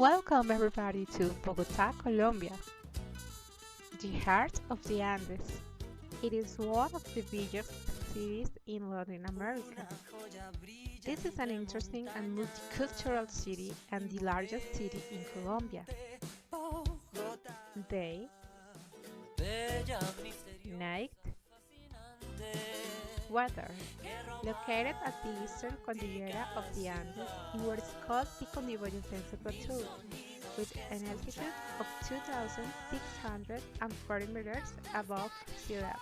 Welcome everybody to Bogotá, Colombia, the heart of the Andes. It is one of the biggest cities in Latin America. This is an interesting and multicultural city and the largest city in Colombia. Day, night, weather. Located at the eastern cordillera of the Andes in what is called the Cundiboyacense Plateau, with an altitude of 2,640 meters above sea level.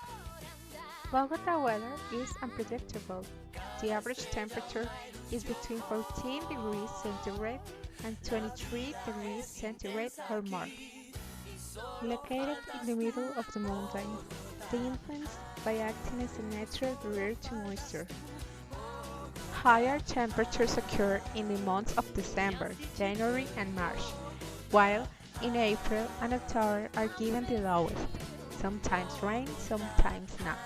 Bogota weather is unpredictable. The average temperature is between 14 degrees centigrade and 23 degrees centigrade or more. Located in the middle of the mountains, they influence by acting as a natural barrier to moisture. Higher temperatures occur in the months of December, January and March, while in April and October are given the lowest, sometimes rain, sometimes not.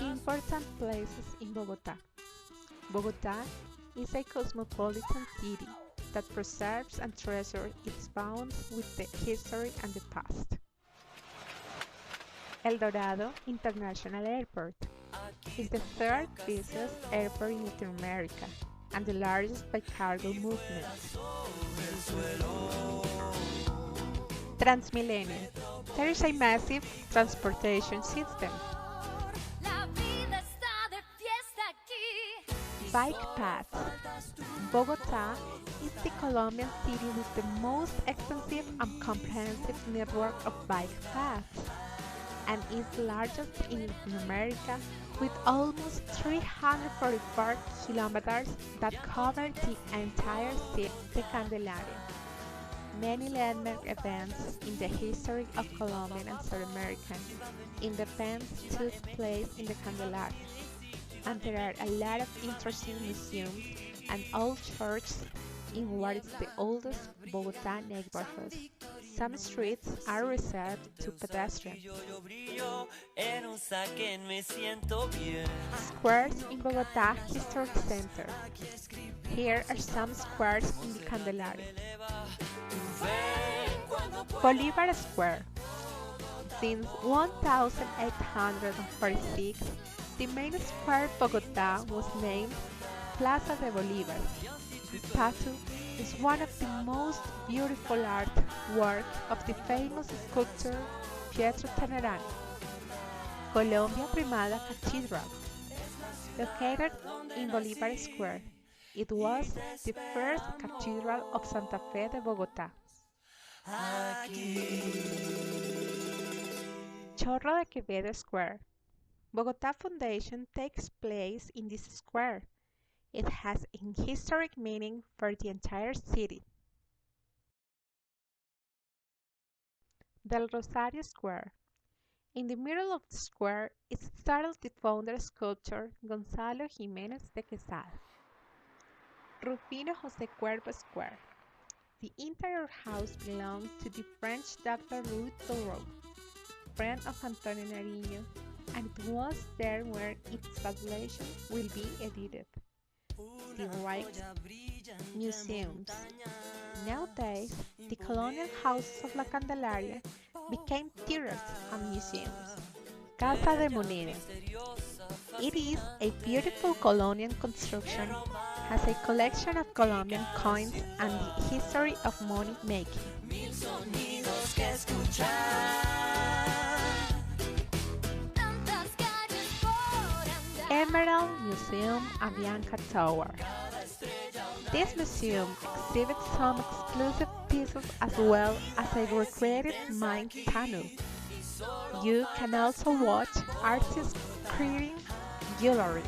Important places in Bogotá. Bogotá is a cosmopolitan city that preserves and treasures its bonds with the history and the past. El Dorado International Airport is the third busiest airport in Latin America and the largest by cargo movement. Transmilenio. There is a massive transportation system. Bike paths. Bogotá is the Colombian city with the most extensive and comprehensive network of bike paths and is the largest in Latin America with almost 344 kilometers that cover the entire city of Candelaria. Many landmark events in the history of Colombian and South American independence took place in the Candelaria, and there are a lot of interesting museums and old churches in what is the oldest Bogotá neighborhood. Some streets are reserved to pedestrians. Squares in Bogotá Historic Center. Here are some squares in the Candelaria. Bolivar Square. Since 1846, the main square of Bogotá was named Plaza de Bolívar. The statue is one of the most beautiful artwork of the famous sculptor Pietro Tenerani. Colombia Primada Cathedral. Located in Bolivar Square, it was the first cathedral of Santa Fe de Bogotá. Chorro de Quevedo Square. Bogotá Foundation takes place in this square. It has a historic meaning for the entire city. Del Rosario Square. In the middle of the square is startled the founder sculptor Gonzalo Jiménez de Quesada. Rufino José Cuervo Square. The entire house belongs to the French Dr. Louis Thoreau, friend of Antonio Nariño, and it was there where its valuation will be edited. The Right Museums. Nowadays, the colonial houses of La Candelaria became theaters and museums. Casa de Moneda. It is a beautiful colonial construction, has a collection of Colombian coins and the history of money making. Emerald Museum Avianca Tower. This museum exhibits some exclusive pieces as well as a recreated mine tunnel. You can also watch artists creating jewelry.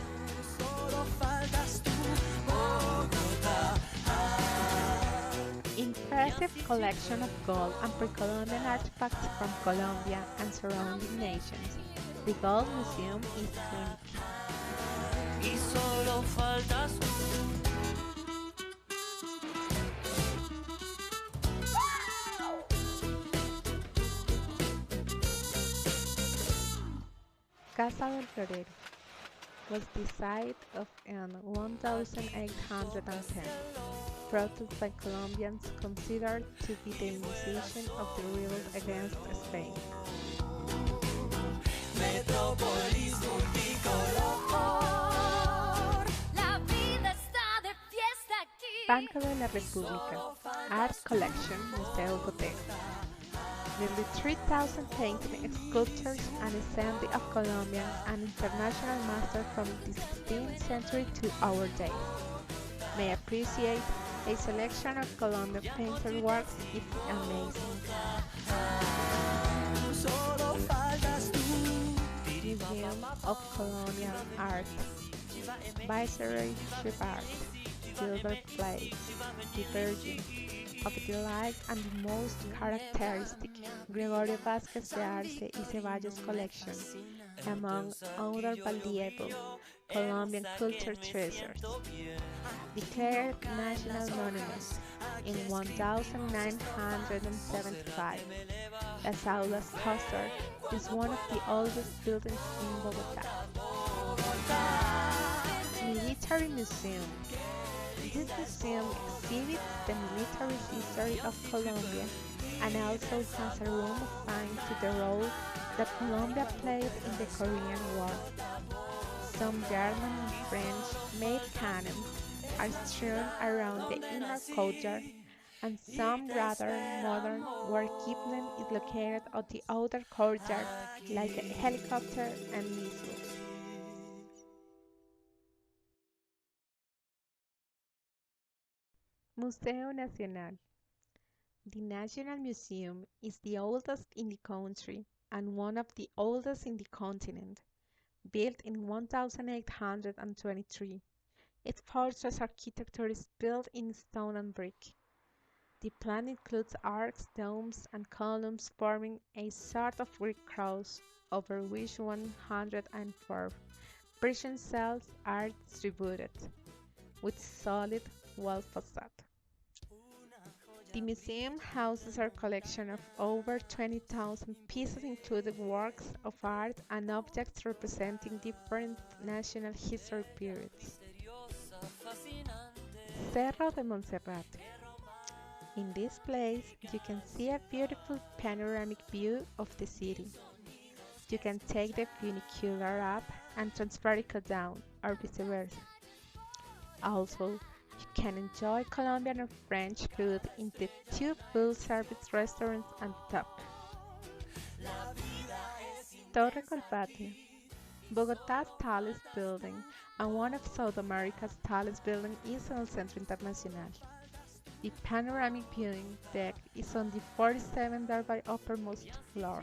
Impressive collection of gold and pre-Columbian artifacts from Colombia and surrounding nations. The Gold Museum is unique. Casa del Florero was the site of an 1810 protest by Colombians considered to be the initiation of the revolt against Spain. Metrópolis multicolor, la vida está de fiesta aquí. Banco de la República, Art Collection, Museo Botero. Nearly 3,000 paintings, sculptures, and assembly of Colombian and international masters from the 16th century to our days. May appreciate a selection of Colombian painter works is amazing. Museum of Colonial Art, Viceroy Art, Silver Plate, the Virgin, of the light and the most characteristic Gregorio Vázquez de Arce y Ceballos collection, among other valuable Colombian culture treasures. Declared National Monument in 1975, Las Aulas Custar is one of the oldest buildings in Bogotá. Military Museum. This museum exhibits the military history of Colombia and also has a room assigned to the role that Colombia played in the Korean War. Some German and French-made cannons are strewn around the inner courtyard, and some rather modern war equipment is located on the outer courtyard, like a helicopter and missiles. Museo Nacional. The National Museum is the oldest in the country and one of the oldest in the continent. Built in 1823, its fortress architecture is built in stone and brick. The plan includes arcs, domes, and columns forming a sort of Greek cross over which 104 prison cells are distributed, with solid wall facade. The museum houses a collection of over 20,000 pieces including works of art and objects representing different national history periods. Cerro de Monserrate. In this place, you can see a beautiful panoramic view of the city. You can take the funicular up and transferical down, or vice versa. Also, you can enjoy Colombian or French food in the two full-service restaurants on top. Torre Colpatria, Bogotá's tallest building and one of South America's tallest buildings is on el Centro Internacional. The panoramic viewing deck is on the 47th thereby uppermost floor.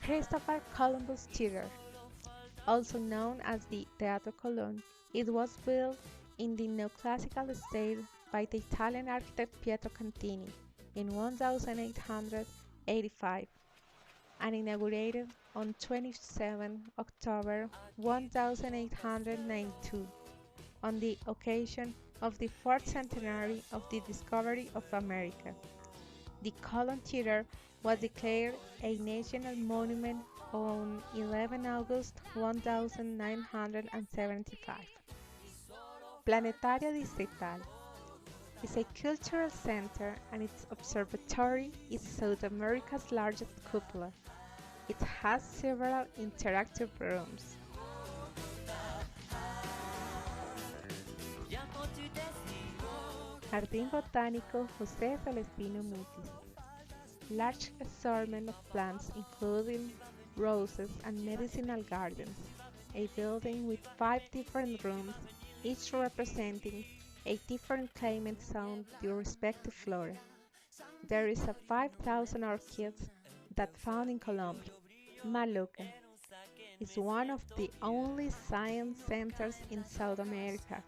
Christopher Columbus Theater, also known as the Teatro Colón, it was built in the neoclassical style by the Italian architect Pietro Cantini in 1885 and inaugurated on 27 October 1892 on the occasion of the 4th centenary of the discovery of America. The Colón Theater was declared a national monument on 11 August 1975. Planetario Distrital is a cultural center and its observatory is South America's largest cupola. It has several interactive rooms. Jardín Botánico José Celestino Mutis. Large assortment of plants including roses and medicinal gardens. A building with 5 different rooms, each representing a different climate zone, the respective flora. There is a 5,000 orchids that found in Colombia. Maluca is one of the only science centers in South America.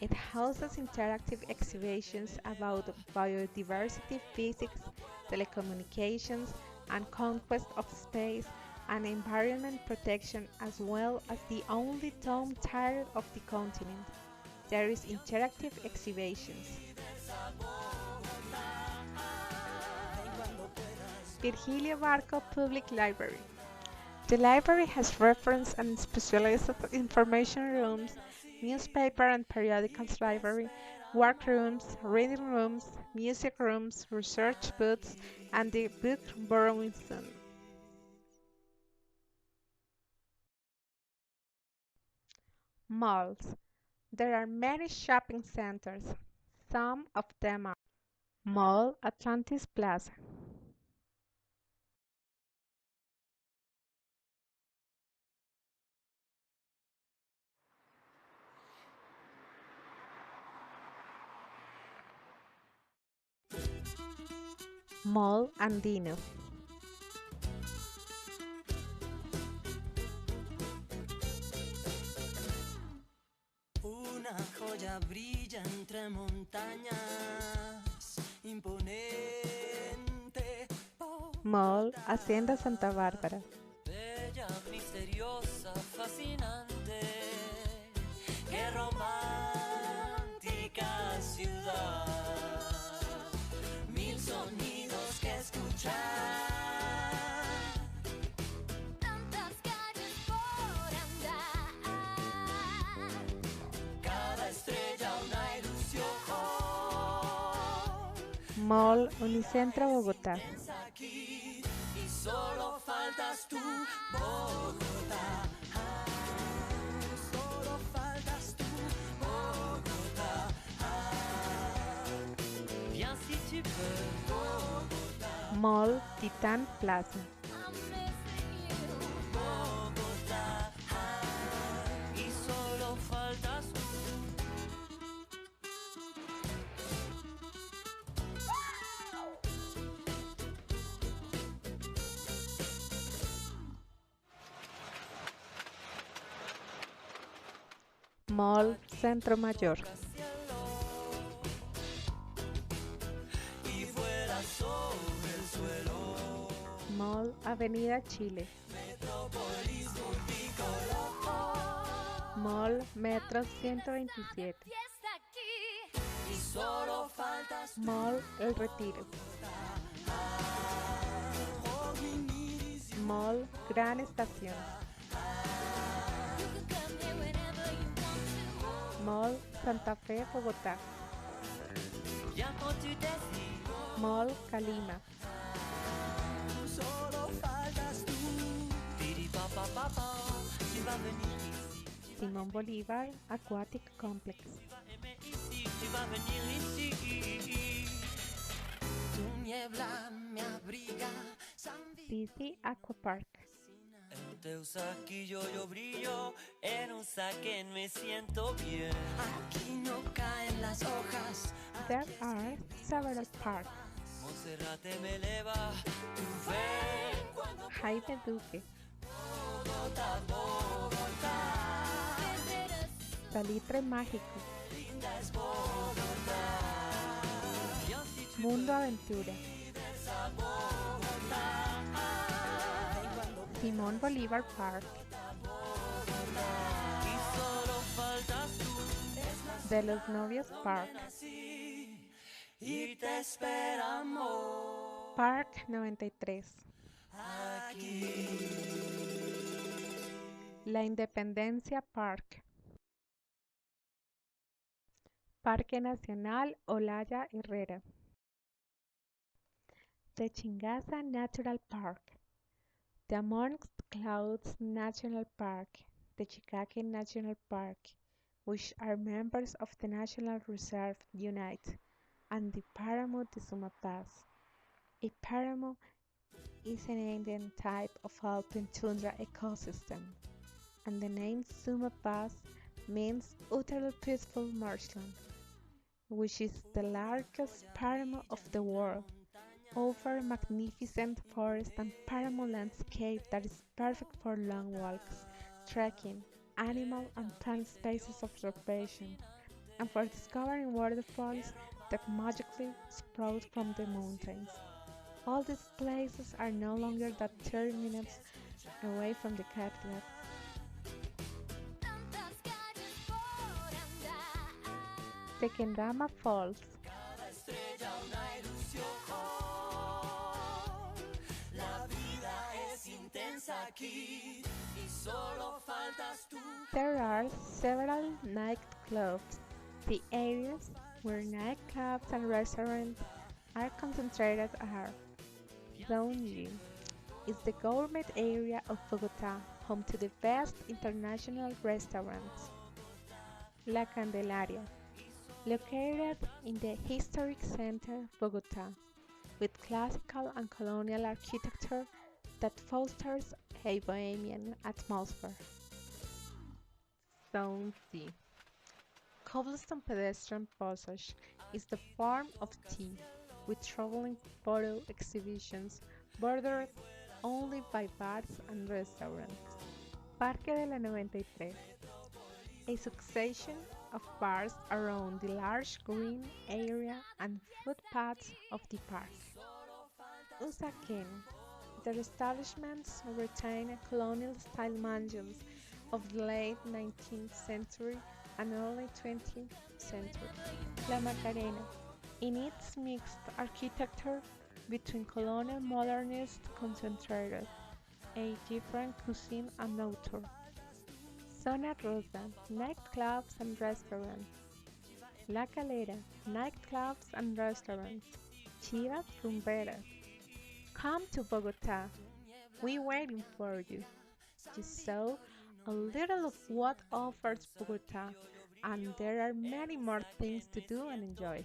It houses interactive exhibitions about biodiversity, physics, telecommunications, and conquest of space and environment protection, as well as the only dome tire of the continent. There is interactive exhibitions. Virgilio Barco Public Library. The library has reference and specialized information rooms, newspaper and periodicals library, workrooms, reading rooms, music rooms, research booths, and the book borrowing zone. Malls. There are many shopping centers. Some of them are Mall Atlantis Plaza, Mall Andino, Una joya brilla entre montañas, imponente, Mall Hacienda Santa Bárbara, bella, misteriosa, fascinante. Qué romántica ciudad, mil sonidos que escuchar. Tantas calles por andar. Cada estrella una ilusión. Mall Unicentro Bogotá, Piensa aquí y solo faltas tú, Bogotá. Solo faltas tú, Bogotá. Viens si tu veux, Bogotá. Mall Titán Plaza, I'm missing you. Bogotá. Y solo faltas tú. Mall Centro Mayor, Y vuela sobre el suelo. Mall Avenida Chile, Metrópolis multicolor. Mall Metro 127, Fiesta aquí. Y solo faltas tú. Mall El Retiro, Mall Gran Estación, You can come here whenever you want to. Mall Santa Fe Bogotá, Viens quand tu désires. Mall Calima, Solo faltas tú. Piri pa pa pa pa. Tu vas venir ici. Simón Bolívar Aquatic Complex, Tu vas aimer ici. Tu vas venir ici. Tu niebla me abriga. Sisi Aqua Park, En teu saquillo yo brillo, en un saquen me siento bien. Aquí no caen las hojas, There are several parks, Monserrate me eleva, tu ven cuando Jaime Duque, Bogotá, Bogotá, Salitre Mágico, linda es Bogotá. Yo si tu Mundo Aventura, vives a Bogotá, Simón Bolívar Park, y solo faltas tú, De los Novios Park, así, y te esperamos Park 93, aquí. La Independencia Park, Parque Nacional Olaya Herrera, The Chingaza Natural Park, the Amongst Clouds National Park, the Chicaque National Park, which are members of the National Reserve Unite, and the Páramo de Sumapaz. A páramo is an Indian type of alpine tundra ecosystem, and the name Sumapaz means utterly peaceful marshland, which is the largest páramo of the world. Over magnificent forest and páramo landscape that is perfect for long walks, trekking, animal and plant species observation, and for discovering waterfalls that magically sprout from the mountains. All these places are no longer than 30 minutes away from the capital. Tantas calles por andar. Tequendama Falls, Cada estrella una ilusión. La vida es intensa aquí y solo faltas tú. There are several nightclubs. The areas where nightclubs and restaurants are concentrated are Zone G is the gourmet area of Bogotá, home to the best international restaurants. La Candelaria, located in the historic center Bogotá, with classical and colonial architecture that fosters a bohemian atmosphere. Zone C. Cobblestone pedestrian passage is the form of tea, with traveling photo exhibitions bordered only by bars and restaurants. Parque de la 93, a succession of bars around the large green area and footpaths of the park. Usaquén, their establishments retain colonial-style mansions of the late 19th century and early 20th century. La Macarena, in its mixed architecture between colonial modernist concentrated, a different cuisine and author. Zona Rosa, nightclubs and restaurants. La Calera, nightclubs and restaurants. Chivas Rumberas. Come to Bogota. We're waiting for you. You saw a little of what offers Bogota, and there are many more things to do and enjoy.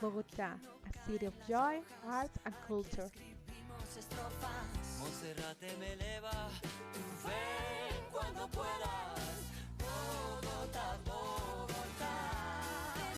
Bogota, a city of joy, art, and culture. Escribimos estrofas. Monserrate me eleva, tú ven cuando puedas. Bogotá, Bogotá.